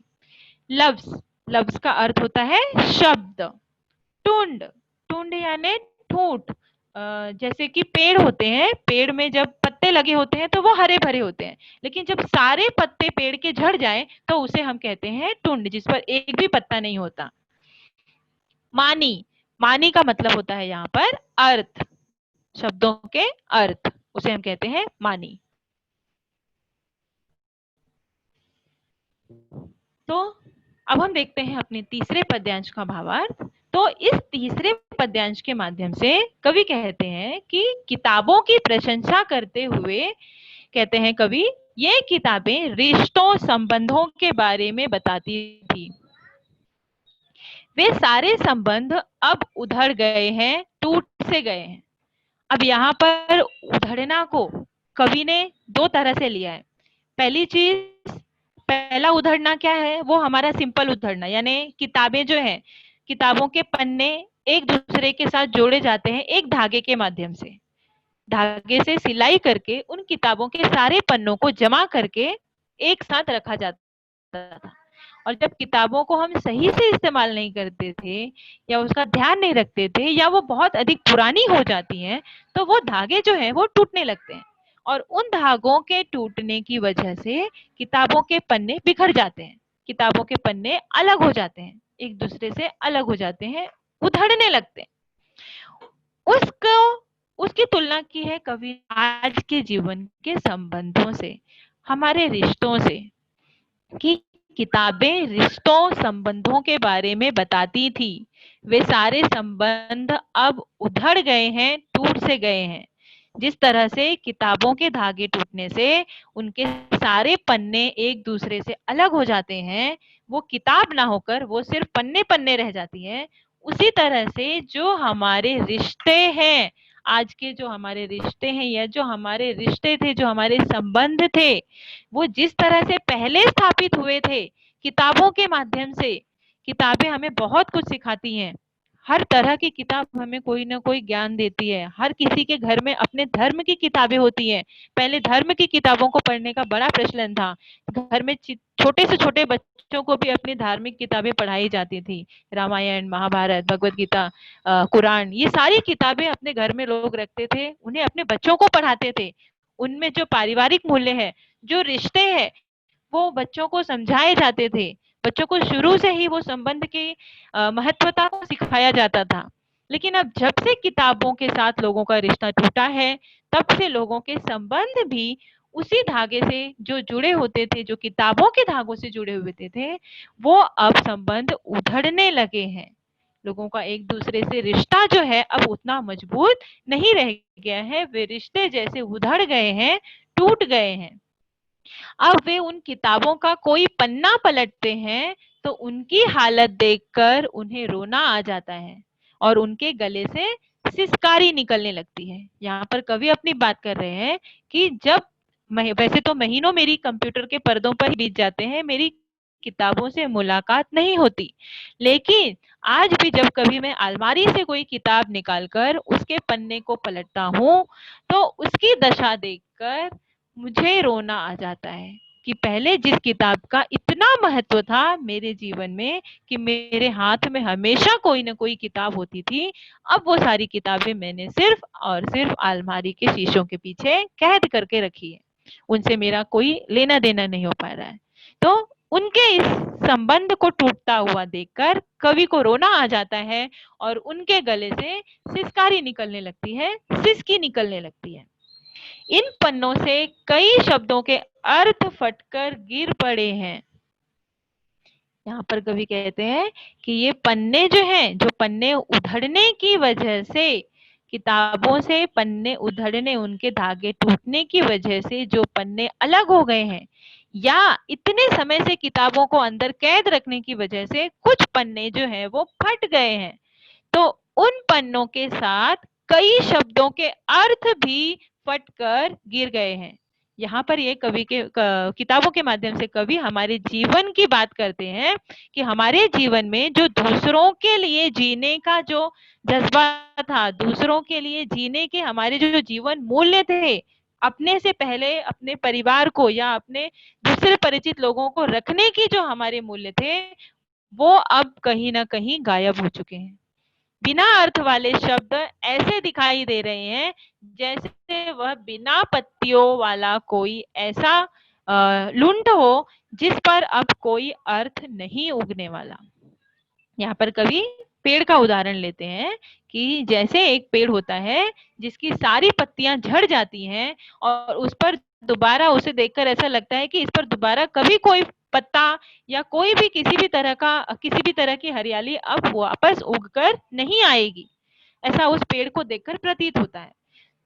लफ्ज़, लफ्ज़ का अर्थ होता है शब्द। टुंड, टुंड यानी ठूंठ। जैसे कि पेड़ होते हैं, पेड़ में जब पत्ते लगे होते हैं तो वो हरे भरे होते हैं, लेकिन जब सारे पत्ते पेड़ के झड़ जाएं तो उसे हम कहते हैं टुंड, जिस पर एक भी पत्ता नहीं होता। मानी, मानी का मतलब होता है यहाँ पर अर्थ, शब्दों के अर्थ, उसे हम कहते हैं मानी। तो अब हम देखते हैं अपने तीसरे पद्यांश का भावार्थ। तो इस तीसरे पद्यांश के माध्यम से कवि कहते हैं कि किताबों की प्रशंसा करते हुए कहते हैं कवि, ये किताबें रिश्तों संबंधों के बारे में बताती थी। वे सारे संबंध अब उधड़ गए हैं, टूट से गए हैं। अब यहाँ पर उधड़ना को कवि ने दो तरह से लिया है। पहली चीज, पहला उधड़ना क्या है, वो हमारा सिंपल उधड़ना, यानी किताबें जो है, किताबों के पन्ने एक दूसरे के साथ जोड़े जाते हैं एक धागे के माध्यम से, धागे से सिलाई करके उन किताबों के सारे पन्नों को जमा करके एक साथ रखा जाता था। और जब किताबों को हम सही से इस्तेमाल नहीं करते थे या उसका ध्यान नहीं रखते थे या वो बहुत अधिक पुरानी हो जाती हैं, तो वो धागे जो हैं वो टूटने लगते हैं, और उन धागों के टूटने की वजह से किताबों के पन्ने बिखर जाते हैं, किताबों के पन्ने अलग हो जाते हैं, एक दूसरे से अलग हो जाते हैं, उधड़ने लगते हैं। उसको उसकी तुलना की है कवि आज के जीवन के संबंधों से, हमारे रिश्तों से, कि किताबें रिश्तों संबंधों के बारे में बताती थी। वे सारे संबंध अब उधड़ गए हैं, टूट से गए हैं। जिस तरह से किताबों के धागे टूटने से उनके सारे पन्ने एक दूसरे से अलग हो जाते हैं, वो किताब ना होकर वो सिर्फ पन्ने पन्ने रह जाती है, उसी तरह से जो हमारे रिश्ते हैं, आज के जो हमारे रिश्ते हैं या जो हमारे रिश्ते थे, जो हमारे संबंध थे, वो जिस तरह से पहले स्थापित हुए थे किताबों के माध्यम से। किताबें हमें बहुत कुछ सिखाती हैं, हर तरह की किताब हमें कोई ना कोई ज्ञान देती है। हर किसी के घर में अपने धर्म की किताबें होती हैं। पहले धर्म की किताबों को पढ़ने का बड़ा प्रचलन था। घर में छोटे से छोटे बच्चों को भी अपनी धार्मिक किताबें पढ़ाई जाती थी। रामायण, महाभारत, भगवत गीता, कुरान, ये सारी किताबें अपने घर में लोग रखते थे, उन्हें अपने बच्चों को पढ़ाते थे। उनमें जो पारिवारिक मूल्य है, जो रिश्ते हैं, वो बच्चों को समझाए जाते थे। बच्चों को शुरू से ही वो संबंध की महत्वता को सिखाया जाता था। लेकिन अब जब से किताबों के साथ लोगों का रिश्ता टूटा है, तब से लोगों के संबंध भी उसी धागे से जो जुड़े होते थे, जो किताबों के धागों से जुड़े हुए थे, वो अब संबंध उधड़ने लगे हैं। लोगों का एक दूसरे से रिश्ता जो है अब उतना मजबूत नहीं रह गया है। वे रिश्ते जैसे उधड़ गए हैं, टूट गए हैं। अब वे उन किताबों का कोई पन्ना पलटते हैं तो उनकी हालत देखकर उन्हें रोना आ जाता है और उनके गले से सिसकारी निकलने लगती है। यहाँ पर कवि अपनी बात कर रहे हैं कि जब वैसे तो महीनों मेरी कंप्यूटर के पर्दों पर ही बीत जाते हैं, मेरी किताबों से मुलाकात नहीं होती, लेकिन आज भी जब कभी मैं अलमारी से कोई किताब निकालकर उसके पन्ने को पलटता हूँ, तो उसकी दशा देखकर मुझे रोना आ जाता है कि पहले जिस किताब का इतना महत्व था मेरे जीवन में, कि मेरे हाथ में हमेशा कोई ना कोई किताब होती थी, अब वो सारी किताबें मैंने सिर्फ और सिर्फ अलमारी के शीशों के पीछे कैद करके रखी है। उनसे मेरा कोई लेना देना नहीं हो पा रहा है। तो उनके इस संबंध को टूटता हुआ देखकर कवि को रोना आ जाता है और उनके गले से सिसकारी निकलने लगती है, सिसकी निकलने लगती है। इन पन्नों से कई शब्दों के अर्थ फटकर गिर पड़े हैं। यहाँ पर कवि कहते हैं कि ये पन्ने जो हैं, जो पन्ने उधड़ने की वजह से, किताबों से पन्ने उधड़ने, उनके धागे टूटने की वजह से जो पन्ने अलग हो गए हैं, या इतने समय से किताबों को अंदर कैद रखने की वजह से कुछ पन्ने जो हैं वो फट गए हैं, तो उन पन्नों के साथ कई शब्दों के अर्थ भी फटकर गिर गए हैं। यहाँ पर ये कवि के किताबों के माध्यम से कवि हमारे जीवन की बात करते हैं कि हमारे जीवन में जो दूसरों के लिए जीने का जो जज्बा था, दूसरों के लिए जीने के हमारे जो जीवन मूल्य थे, अपने से पहले अपने परिवार को या अपने दूसरे परिचित लोगों को रखने की जो हमारे मूल्य थे, वो अब कहीं ना कहीं गायब हो चुके हैं। बिना अर्थ वाले शब्द ऐसे दिखाई दे रहे हैं जैसे वह बिना पत्तियों वाला कोई ऐसा लुंड हो जिस पर अब कोई अर्थ नहीं उगने वाला। यहाँ पर कवि पेड़ का उदाहरण लेते हैं कि जैसे एक पेड़ होता है जिसकी सारी पत्तियां झड़ जाती हैं और उस पर दोबारा उसे देखकर ऐसा लगता है कि इस पर दोबारा कभी कोई पत्ता या कोई भी किसी भी तरह की हरियाली अब वापस उगकर नहीं आएगी, ऐसा उस पेड़ को देखकर प्रतीत होता है।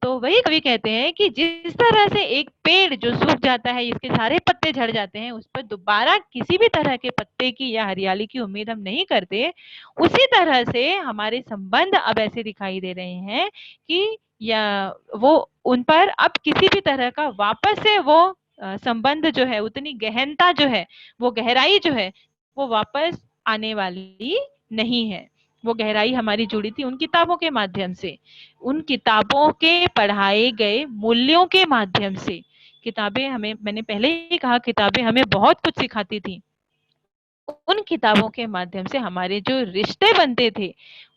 तो वही कवि कहते हैं कि जिस तरह से एक पेड़ जो सूख जाता है, इसके सारे पत्ते झड़ जाते हैं, उस पर दोबारा किसी भी तरह के पत्ते की या हरियाली की उम्मीद हम नहीं करते, उसी तरह से हमारे संबंध अब ऐसे दिखाई दे रहे हैं कि या वो उन पर अब किसी भी तरह का वापस से वो संबंध जो है, उतनी गहनता जो है, वो गहराई जो है, वो वापस आने वाली नहीं है। वो गहराई हमारी जुड़ी थी उन किताबों के माध्यम से, उन किताबों के पढ़ाए गए मूल्यों के माध्यम से। किताबें हमें, मैंने पहले ही कहा, किताबें हमें बहुत कुछ सिखाती थी। उन किताबों के माध्यम से हमारे जो रिश्ते बनते थे,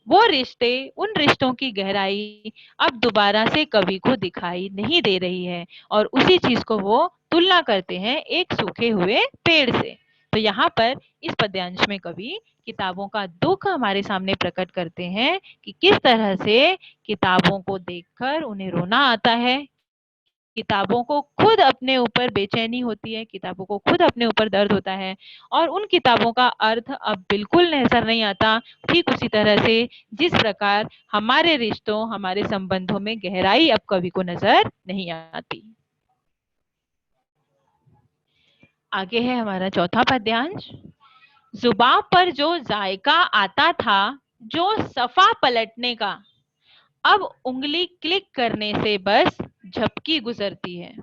वो रिश्ते, उन रिश्तों की गहराई अब दोबारा से कवि को दिखाई नहीं दे रही है और उसी चीज को वो तुलना करते हैं एक सूखे हुए पेड़ से। तो यहाँ पर इस पद्यांश में कवि किताबों का दुख हमारे सामने प्रकट करते हैं कि किस तरह से किताबों को देखकर उन्हें रोना आता है, किताबों को खुद अपने ऊपर बेचैनी होती है, किताबों को खुद अपने ऊपर दर्द होता है और उन किताबों का अर्थ अब बिल्कुल नजर नहीं आता। ठीक उसी तरह से जिस प्रकार हमारे रिश्तों, हमारे संबंधों में गहराई अब कवि को नजर नहीं आती। आगे है हमारा चौथा पद्यांश। जुबान पर जो जायका आता था, जो सफा पलटने का, अब उंगली क्लिक करने से बस झपकी गुजरती है।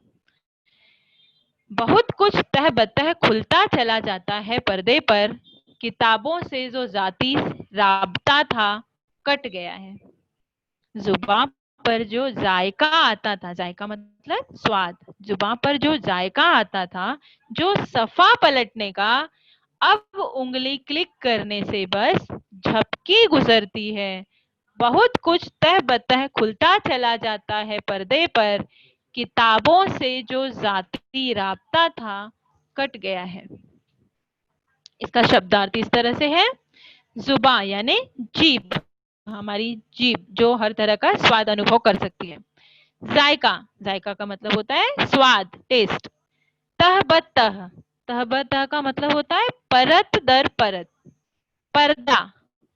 बहुत कुछ तह बतह खुलता चला जाता है पर्दे पर, किताबों से जो जाती राबता था कट गया है। जुबान पर जो जायका आता था, जायका मतलब स्वाद, जुबान पर जो जायका आता था, जो सफा पलटने का, अब उंगली क्लिक करने से बस झपकी गुजरती है। बहुत कुछ तह बतह खुलता चला जाता है पर्दे पर, किताबों से जो जाती राबता था कट गया है। इसका शब्दार्थ इस तरह से है, जुबान यानी जीभ, हमारी जीभ जो हर तरह का स्वाद अनुभव कर सकती है। जायका, जायका का मतलब होता है स्वाद, टेस्ट। तहबतह, तहबतह का मतलब होता है परत दर परत। पर्दा,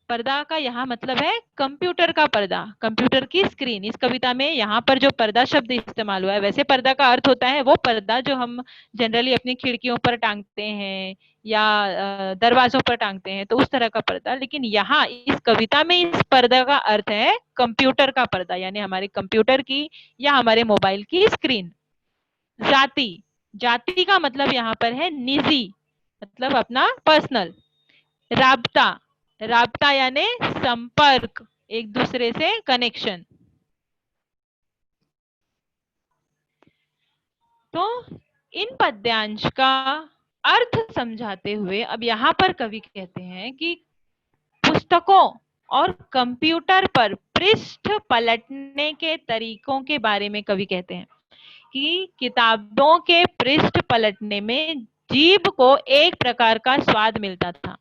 पर्दा का यहाँ मतलब है कंप्यूटर का पर्दा, कंप्यूटर की स्क्रीन। इस कविता में यहाँ पर जो पर्दा शब्द इस्तेमाल हुआ है, वैसे पर्दा का अर्थ होता है वो पर्दा जो हम जनरली अपनी खिड़कियों पर टांगते हैं या दरवाजों पर टांगते हैं, तो उस तरह का पर्दा। लेकिन यहाँ इस कविता में इस पर्दा का अर्थ है कंप्यूटर का पर्दा, यानी हमारे कंप्यूटर की या हमारे मोबाइल की स्क्रीन। जाति, जाति का मतलब यहाँ पर है निजी, मतलब अपना पर्सनल। राबता, राबता यानी संपर्क, एक दूसरे से कनेक्शन। तो इन पद्यांश का अर्थ समझाते हुए अब यहाँ पर कवि कहते हैं कि पुस्तकों और कंप्यूटर पर पृष्ठ पलटने के तरीकों के बारे में कवि कहते हैं कि किताबों के पृष्ठ पलटने में जीभ को एक प्रकार का स्वाद मिलता था।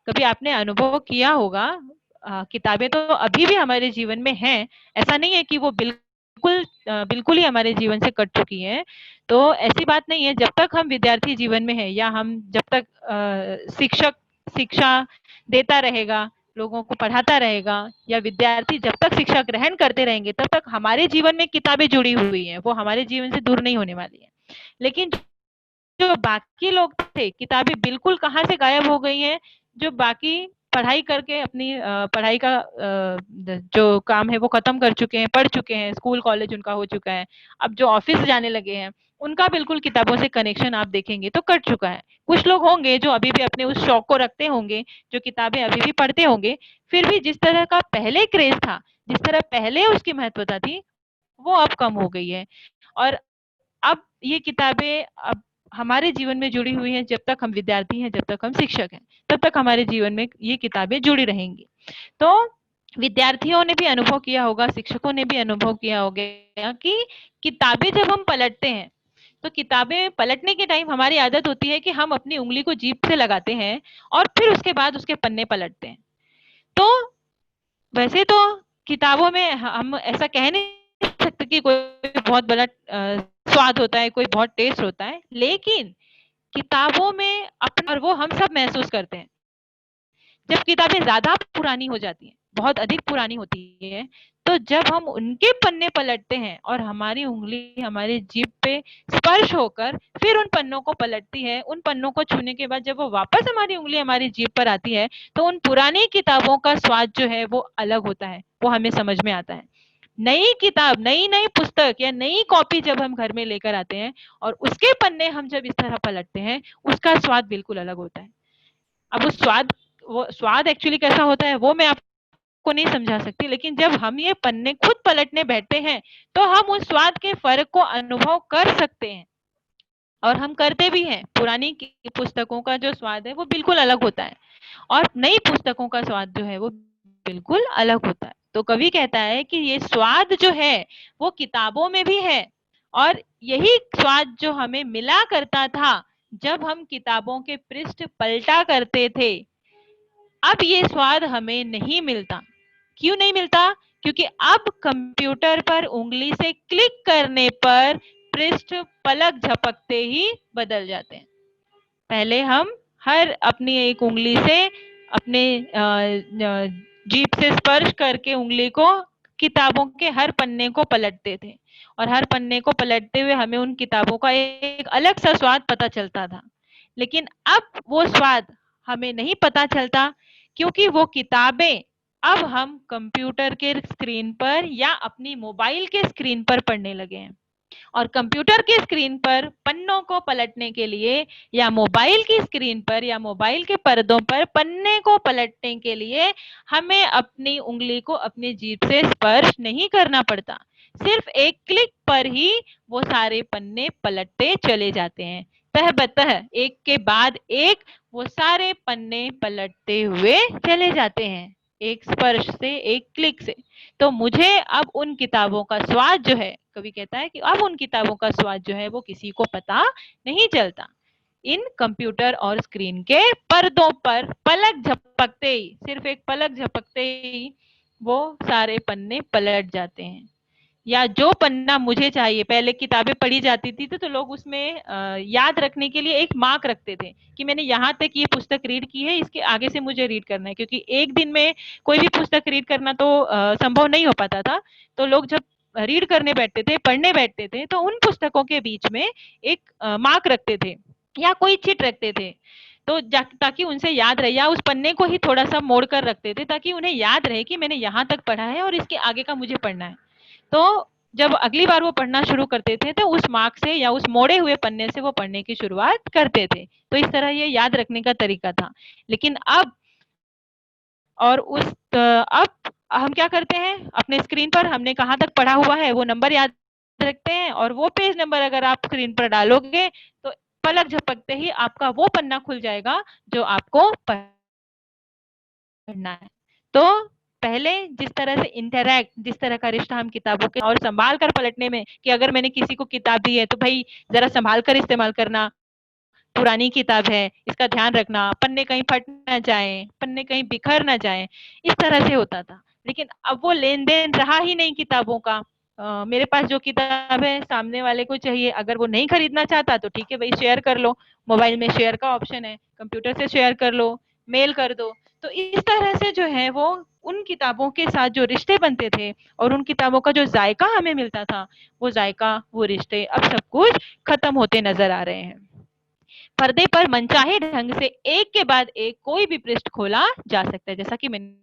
कभी आपने अनुभव किया होगा, किताबें तो अभी भी हमारे जीवन में हैं, ऐसा नहीं है कि वो बिल्कुल ही हमारे जीवन से कट चुकी हैं। तो ऐसी बात नहीं है, जब तक हम विद्यार्थी जीवन में हैं या हम जब तक शिक्षक शिक्षा देता रहेगा, लोगों को पढ़ाता रहेगा, या विद्यार्थी जब तक शिक्षा ग्रहण करते रहेंगे, तब तक हमारे जीवन में किताबें जुड़ी हुई हैं, वो हमारे जीवन से दूर नहीं होने वाली है। लेकिन जो बाकी लोग थे, किताबें बिल्कुल कहाँ से गायब हो गई हैं, जो बाकी पढ़ाई करके अपनी पढ़ाई का जो काम है वो खत्म कर चुके हैं, पढ़ चुके हैं, स्कूल कॉलेज उनका हो चुका है, अब जो ऑफिस जाने लगे हैं, उनका बिल्कुल किताबों से कनेक्शन आप देखेंगे तो कट चुका है। कुछ लोग होंगे जो अभी भी अपने उस शौक को रखते होंगे, जो किताबें अभी भी पढ़ते होंगे, फिर भी जिस तरह का पहले क्रेज था, जिस तरह पहले उसकी महत्वता थी, वो अब कम हो गई है। और अब ये किताबें अब हमारे जीवन में जुड़ी हुई हैं, जब तक हम विद्यार्थी हैं, जब तक हम शिक्षक हैं, तब तक हमारे जीवन में ये किताबें जुड़ी रहेंगी। तो विद्यार्थियों ने भी अनुभव किया होगा, शिक्षकों ने भी अनुभव किया होगा कि किताबें जब हम पलटते हैं, तो किताबें पलटने के टाइम हमारी आदत होती है कि हम अपनी उंगली को जीभ से लगाते हैं और फिर उसके बाद उसके पन्ने पलटते हैं। तो वैसे तो किताबों में हम ऐसा कह नहीं सकते कि कोई बहुत बड़ा स्वाद होता है, कोई बहुत टेस्ट होता है, लेकिन किताबों में अपना, और वो हम सब महसूस करते हैं जब किताबें ज्यादा पुरानी हो जाती हैं, बहुत अधिक पुरानी होती है, तो जब हम उनके पन्ने पलटते हैं और हमारी उंगली हमारी जीभ पे स्पर्श होकर फिर उन पन्नों को पलटती है, उन पन्नों को छूने के बाद जब वो वापस हमारी उंगली हमारी जीभ पर आती है, तो उन पुरानी किताबों का स्वाद जो है वो अलग होता है, वो हमें समझ में आता है। नई किताब, नई नई पुस्तक या नई कॉपी जब हम घर में लेकर आते हैं और उसके पन्ने हम जब इस तरह पलटते हैं, उसका स्वाद बिल्कुल अलग होता है। अब वो स्वाद एक्चुअली कैसा होता है वो मैं आपको नहीं समझा सकती, लेकिन जब हम ये पन्ने खुद पलटने बैठते हैं, तो हम उस स्वाद के फर्क को अनुभव कर सकते हैं, और हम करते भी हैं। पुरानी पुस्तकों का जो स्वाद है वो बिल्कुल अलग होता है, और नई पुस्तकों का स्वाद जो है वो बिल्कुल अलग होता है। तो कवि कहता है कि ये स्वाद जो है वो किताबों में भी है, और यही स्वाद जो हमें मिला करता था जब हम किताबों के पृष्ठ पलटा करते थे, अब ये स्वाद हमें नहीं मिलता। क्यों नहीं मिलता? क्योंकि अब कंप्यूटर पर उंगली से क्लिक करने पर पृष्ठ पलक झपकते ही बदल जाते हैं। पहले हम हर अपनी एक उंगली से अपने जीभ से स्पर्श करके उंगली को किताबों के हर पन्ने को पलटते थे, और हर पन्ने को पलटते हुए हमें उन किताबों का एक अलग सा स्वाद पता चलता था। लेकिन अब वो स्वाद हमें नहीं पता चलता, क्योंकि वो किताबें अब हम कंप्यूटर के स्क्रीन पर या अपनी मोबाइल के स्क्रीन पर पढ़ने लगे हैं। और कंप्यूटर की स्क्रीन पर पन्नों को पलटने के लिए या मोबाइल की स्क्रीन पर या मोबाइल के पर्दों पर पन्ने को पलटने के लिए हमें अपनी उंगली को अपनी जीभ से स्पर्श नहीं करना पड़ता। सिर्फ एक क्लिक पर ही वो सारे पन्ने पलटते चले जाते हैं। तह एक के बाद एक वो सारे पन्ने पलटते हुए चले जाते हैं, एक स्पर्श से, एक क्लिक से। तो मुझे अब उन किताबों का स्वाद जो है, कवि कहता है कि अब उन किताबों का स्वाद जो है वो किसी को पता नहीं चलता। इन कंप्यूटर और स्क्रीन के पर्दों पर पलक झपकते ही, सिर्फ एक पलक झपकते ही वो सारे पन्ने पलट जाते हैं। या जो पन्ना मुझे चाहिए, पहले किताबें पढ़ी जाती थी तो लोग उसमें याद रखने के लिए एक मार्क रखते थे कि मैंने यहाँ तक ये पुस्तक रीड की है, इसके आगे से मुझे रीड करना है, क्योंकि एक दिन में कोई भी पुस्तक रीड करना तो संभव नहीं हो पाता था। तो लोग जब रीड करने बैठते थे, पढ़ने बैठते थे, तो उन पुस्तकों के बीच में एक मार्क रखते थे या कोई चिट रखते थे, तो ताकि उनसे याद रहे, या उस पन्ने को ही थोड़ा सा मोड़ कर रखते थे ताकि उन्हें याद रहे कि मैंने यहाँ तक पढ़ा है और इसके आगे का मुझे पढ़ना है। तो जब अगली बार वो पढ़ना शुरू करते थे तो उस मार्क से या उस मोड़े हुए पन्ने से वो पढ़ने की शुरुआत करते थे। तो इस तरह ये याद रखने का तरीका था। लेकिन अब और उस अब हम क्या करते हैं, अपने स्क्रीन पर हमने कहाँ तक पढ़ा हुआ है वो नंबर याद रखते हैं, और वो पेज नंबर अगर आप स्क्रीन पर डालोगे तो पलक झपकते ही आपका वो पन्ना खुल जाएगा जो आपको पढ़ना है। तो पहले जिस तरह से इंटरैक्ट, जिस तरह का रिश्ता हम किताबों के और संभाल कर पलटने में, कि अगर मैंने किसी को किताब दी है तो भाई जरा संभाल कर इस्तेमाल करना, पुरानी किताब है, इसका ध्यान रखना, पन्ने कहीं फट ना जाए, पन्ने कहीं बिखर ना जाए, इस तरह से होता था। लेकिन अब वो लेन देन रहा ही नहीं किताबों का। मेरे पास जो किताब है सामने वाले को चाहिए, अगर वो नहीं खरीदना चाहता तो ठीक है भाई, शेयर कर लो, मोबाइल में शेयर का ऑप्शन है, कंप्यूटर से शेयर कर लो, मेल कर दो। तो इस तरह से जो है वो उन किताबों के साथ जो रिश्ते बनते थे और उन किताबों का जो जायका हमें मिलता था, वो जायका, वो रिश्ते अब सब कुछ खत्म होते नजर आ रहे हैं। पर्दे पर मनचाहे ढंग से एक के बाद एक कोई भी पृष्ठ खोला जा सकता है। जैसा कि मैंने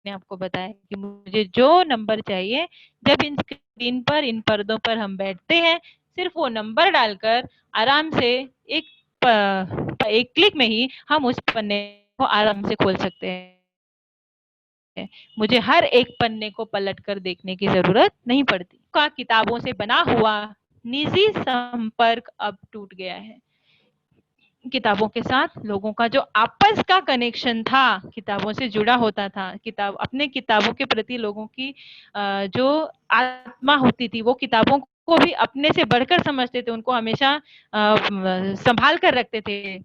आपको बताया कि मुझे जो नंबर चाहिए, जब इन स्क्रीन पर, इन पर्दों पर हम बैठते हैं, सिर्फ वो नंबर डालकर आराम से एक एक क्लिक में ही हम उस पन्ने को आराम से खोल सकते हैं। मुझे हर एक पन्ने को पलट कर देखने की जरूरत नहीं पड़ती। का किताबों से बना हुआ निजी संपर्क अब टूट गया है। किताबों के साथ लोगों का जो आपस का कनेक्शन था, किताबों से जुड़ा होता था, किताब, अपने किताबों के प्रति लोगों की जो आत्मा होती थी, वो किताबों को भी अपने से बढ़कर समझते थे, उनको हमेशा संभाल कर रखते थे।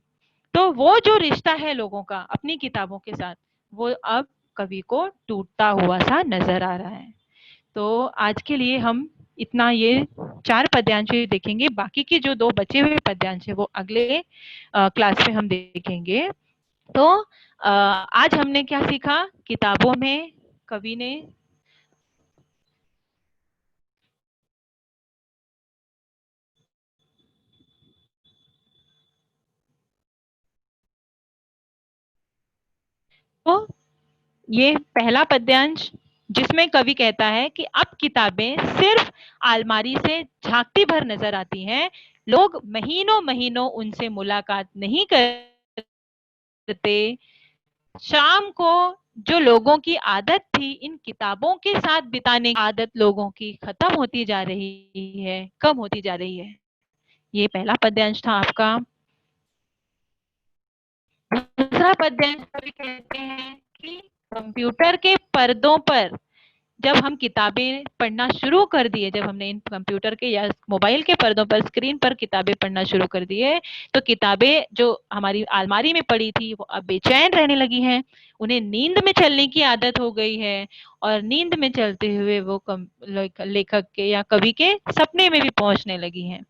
तो वो जो रिश्ता है लोगों का अपनी किताबों के साथ, वो अब कवि को टूटता हुआ सा नजर आ रहा है। तो आज के लिए हम इतना, ये 4 पद्यांश देखेंगे, बाकी के जो 2 बचे हुए पद्यांश है वो अगले क्लास में हम देखेंगे। तो आज हमने क्या सीखा, किताबों में कवि ने तो ये पहला पद्यांश जिसमें कवि कहता है कि अब किताबें सिर्फ अलमारी से झांकती भर नजर आती हैं, लोग महीनों महीनों उनसे मुलाकात नहीं करते। शाम को जो लोगों की आदत थी इन किताबों के साथ बिताने की आदत लोगों की खत्म होती जा रही है, कम होती जा रही है। ये पहला पद्यांश था आपका। दूसरा पद्यांश कवि कहते हैं कि कंप्यूटर के पर्दों पर जब हम किताबें पढ़ना शुरू कर दिए, जब हमने इन कंप्यूटर के या मोबाइल के पर्दों पर, स्क्रीन पर किताबें पढ़ना शुरू कर दिए, तो किताबें जो हमारी अलमारी में पड़ी थी वो अब बेचैन रहने लगी हैं, उन्हें नींद में चलने की आदत हो गई है, और नींद में चलते हुए वो लेखक के या कवि के सपने में भी पहुंचने लगी हैं।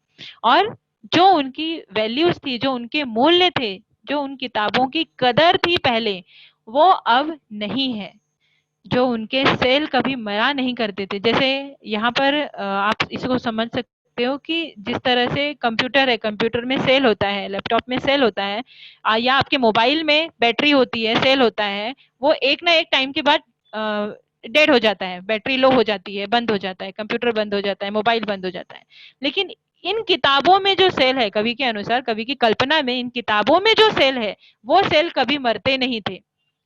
और जो उनकी वैल्यूज थी, जो उनके मूल्य थे, जो उन किताबों की कदर थी पहले, वो अब नहीं है। जो उनके सेल कभी मरा नहीं करते थे। जैसे यहाँ पर आप इसको समझ सकते हो कि जिस तरह से कंप्यूटर है, कंप्यूटर में सेल होता है, लैपटॉप में सेल होता है, या आपके मोबाइल में बैटरी होती है, सेल होता है, वो एक ना एक टाइम के बाद डेड हो जाता है, बैटरी लो हो जाती है, बंद हो जाता है, कंप्यूटर बंद हो जाता है, मोबाइल बंद हो जाता है। लेकिन इन किताबों में जो सेल है, कवि के अनुसार, कवि की कल्पना में इन किताबों में जो सेल है, वो सेल कभी मरते नहीं थे।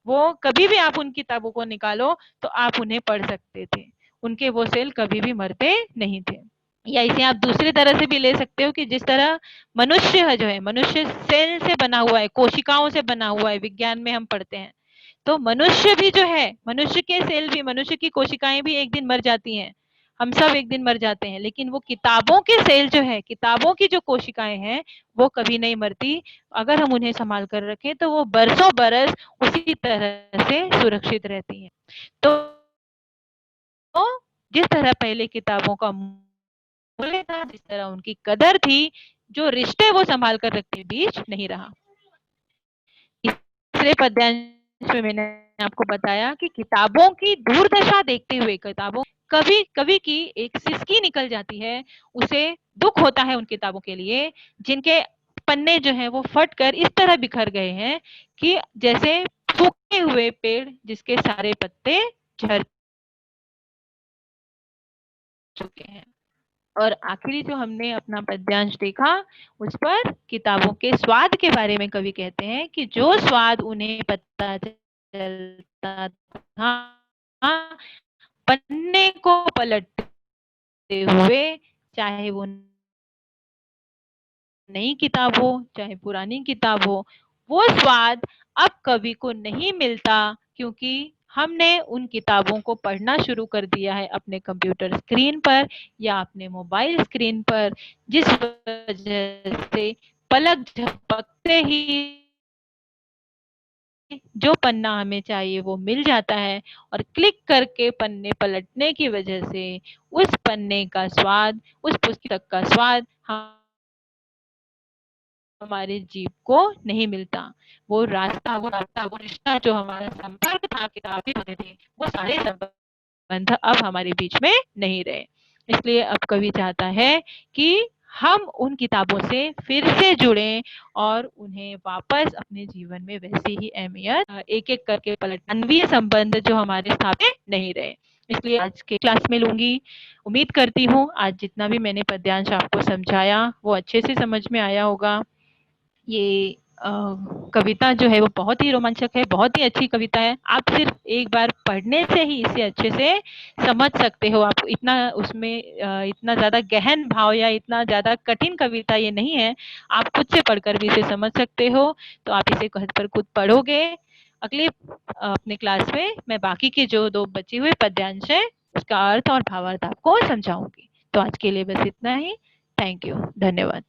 वो कभी भी आप उन किताबों को निकालो तो आप उन्हें पढ़ सकते थे। उनके वो सेल कभी भी मरते नहीं थे। या इसे आप दूसरी तरह से भी ले सकते हो कि जिस तरह मनुष्य है, जो है मनुष्य सेल से बना हुआ है, कोशिकाओं से बना हुआ है, विज्ञान में हम पढ़ते हैं। तो मनुष्य भी जो है, मनुष्य के सेल भी, मनुष्य की कोशिकाएं भी एक दिन मर जाती हैं। हम सब एक दिन मर जाते हैं, लेकिन वो किताबों के सेल जो है, किताबों की जो कोशिकाएं हैं, वो कभी नहीं मरती। अगर हम उन्हें संभाल कर रखें तो वो बरसों बरस उसी तरह से सुरक्षित रहती हैं। तो जिस तरह पहले किताबों का मूल्य था, जिस तरह उनकी कदर थी, जो रिश्ते वो संभाल कर रखते बीच नहीं रहा। तीसरे पद्यांश में मैंने आपको बताया कि किताबों की दुर्दशा देखते हुए, किताबों कभी कभी की एक सिसकी निकल जाती है, उसे दुख होता है उन किताबों के लिए जिनके पन्ने जो हैं वो फट कर इस तरह बिखर गए हैं कि जैसे सूखे हुए पेड़ जिसके सारे पत्ते झड़ चुके हैं। और आखिरी जो हमने अपना पद्यांश देखा, उस पर किताबों के स्वाद के बारे में कवि कहते हैं कि जो स्वाद उन्हें पता चलता था पन्ने को पलटते हुए, चाहे वो नई किताब हो चाहे पुरानी किताब हो, वो स्वाद अब कवि को नहीं मिलता, क्योंकि हमने उन किताबों को पढ़ना शुरू कर दिया है अपने कंप्यूटर स्क्रीन पर या अपने मोबाइल स्क्रीन पर, जिस वजह से पलक झपकते ही जो पन्ना हमें चाहिए वो मिल जाता है, और क्लिक करके पन्ने पलटने की वजह से उस पन्ने का स्वाद, उस पुस्तक का स्वाद हमारे जीव को नहीं मिलता। वो रिश्ता जो हमारा संपर्क था किताबी होते थे, वो सारे संबंध अब हमारे बीच में नहीं रहे। इसलिए अब कवि चाहता है कि हम उन किताबों से फिर से जुड़ें और उन्हें वापस अपने जीवन में वैसी ही अहमियत एक एक करके पलट, मानवीय संबंध जो हमारे स्थापित नहीं रहे। इसलिए आज के क्लास में लूंगी। उम्मीद करती हूँ आज जितना भी मैंने पद्यांश आपको समझाया वो अच्छे से समझ में आया होगा। ये कविता जो है वो बहुत ही रोमांचक है, बहुत ही अच्छी कविता है। आप सिर्फ एक बार पढ़ने से ही इसे अच्छे से समझ सकते हो। आप इतना उसमें इतना ज़्यादा गहन भाव या इतना ज़्यादा कठिन कविता ये नहीं है। आप खुद से पढ़कर भी इसे समझ सकते हो। तो आप इसे घर पर खुद पढ़ोगे। अगले अपने क्लास में मैं बाकी के जो 2 बचे हुए पद्यांश हैं, उसका अर्थ और भावार्थ आपको समझाऊँगी। तो आज के लिए बस इतना ही। Thank you. धन्यवाद।